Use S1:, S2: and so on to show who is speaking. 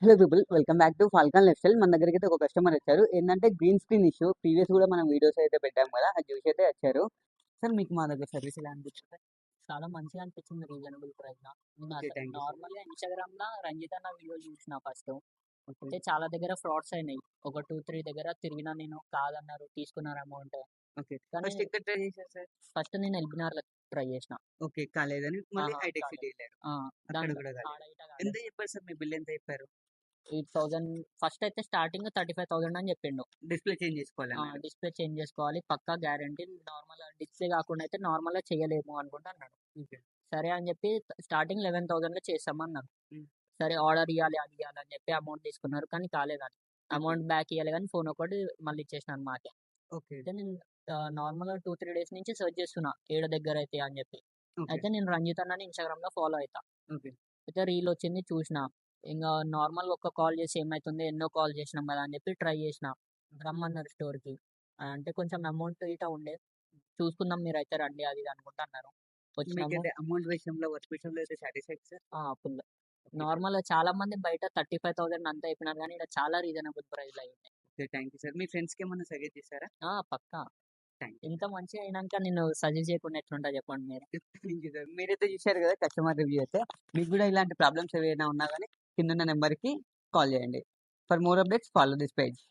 S1: Hello people, welcome back to Falcon life style. మన దగ్గరికి అయితే ఒక కస్టమర్ వచ్చారు. ఏంటంటే గ్రీన్ స్క్రీన్ ఇష్యూ. ప్రీవియస్ కూడా మనం వీడియోస్ అయితే పెట్టాం కదా, అది చూసి అయితే వచ్చారు. సార్, మీకు మా దగ్గర సర్వీస్ ఎలా అనిపించింది?
S2: చాలా మంచిగా అనిపించింది రీజనబుల్ ప్రైస్ లా. నేను
S1: ఓకే,
S2: అసలు
S1: థ్యాంక్ యూ సార్.
S2: నార్మల్గా ఇన్స్టాగ్రామ్ లా రంజిత్ అన్న వీడియో చూసిన ఫస్ట్.
S1: ఓకే.
S2: అయితే చాలా దగ్గర ఫ్రాడ్స్ అయినాయి. ఒక 2-3 దగ్గర తిరిగినా, నేను కాదన్నారు, తీసుకున్నారు అమౌంట్.
S1: ఓకే,
S2: కానీ
S1: ఫస్ట్ ఎక్కడ ట్రై చేశారు సార్?
S2: ఫస్ట్ నేను ఎల్బినార్ లో ట్రై చేసిన.
S1: ఓకే, కాలేదని మళ్ళీ
S2: ఆహా
S1: హైటెక్ సిటీ
S2: కాలేదు.
S1: వెళ్ళారు.
S2: ఆ,
S1: అక్కడ
S2: దాంట్లో
S1: కూడా కాలేదు.
S2: ఆడ ఇట
S1: ఎంత
S2: కాలేదు.
S1: చెప్పారు సార్? మీ బిల్ ఎంత చెప్పారు?
S2: 8,000. ఫస్ట్ అయితే స్టార్టింగ్ 35,000 అని చెప్పిండు.
S1: డిస్ప్లే చేంజ్ చేసుకోవాలన్నారు.
S2: డిస్ప్లే చేంజ్ చేసుకోవాలి పక్కా గ్యారంటీ. నార్మల్ డిస్ప్లే కాకుండా అయితే నార్మల్గా చేయలేము అనుకుంటా అన్నాడు.
S1: ఓకే.
S2: సరే అని చెప్పి స్టార్టింగ్ 11,000 లో చేస్తామన్నారు.
S1: ఉమ్,
S2: సరే ఆర్డర్ ఇవ్వాలి, అది ఇవ్వాలి అని చెప్పి అమౌంట్ తీసుకున్నారు. కానీ కాలేదు అది.
S1: ఓకే.
S2: అమౌంట్ బ్యాక్ ఇవ్వాలి కానీ ఫోన్ ఒకటి మళ్ళీ ఇచ్చేసినాను మాకే.
S1: ఓకే.
S2: అయితే నేను నార్మల్గా 2-3 డేస్ నుంచి సెర్చ్ చేస్తున్నా ఏడ దగ్గర అయితే అని చెప్పి.
S1: ఓకే.
S2: అయితే నేను రంజిత్ అన్నని ఇన్స్టాగ్రామ్లో ఫాలో అవుతా.
S1: ఓకే.
S2: అయితే రీల్ వచ్చింది చూసిన. ఇంకా నార్మల్గా ఒక్క కాల్ చేసి ఏమవుతుంది, ఎన్నో కాల్ చేసినాం కదా అని చెప్పి ట్రై చేసిన. రమ్మన్నారు స్టోర్కి. అంటే కొంచెం అమౌంట్ ఇట ఉండే. చూసుకుందాం మీరైతే రండి అది ఇది అనుకుంటా అన్నారు. వచ్చినాము.
S1: మీకైతే అమౌంట్ విషయంలో, వర్క్ విషయంలో అయితే సాటిస్ఫాక్షన్ సార్?
S2: ఫుల్.
S1: ఓకే.
S2: నార్మల్గా చాలా మంది బయట 35,000 అంతా అయిపోయినారు కానీ ఇక్కడ చాలా రీజనబుల్ ప్రైస్ లో అయినాయి.
S1: Okay, thank you sir. మీ ఫ్రెండ్స్కి ఏమన్నా సజెస్ట్ చేశారా?
S2: పక్కా.
S1: Thank you.
S2: ఇంత మంచిగా అయినాక నేను సజెస్ట్ చేయకుండా ఎట్లుంటా చెప్పండి మీరు.
S1: Thank you sir. మీరైతే చూశారు కదా కస్టమర్ రివ్యూ అయితే. మీకు కూడా ఇలాంటి ప్రాబ్లమ్స్ ఏవైనా ఉన్నా కానీ కింద నెంబర్కి కాల్ చేయండి. For more updates follow this page.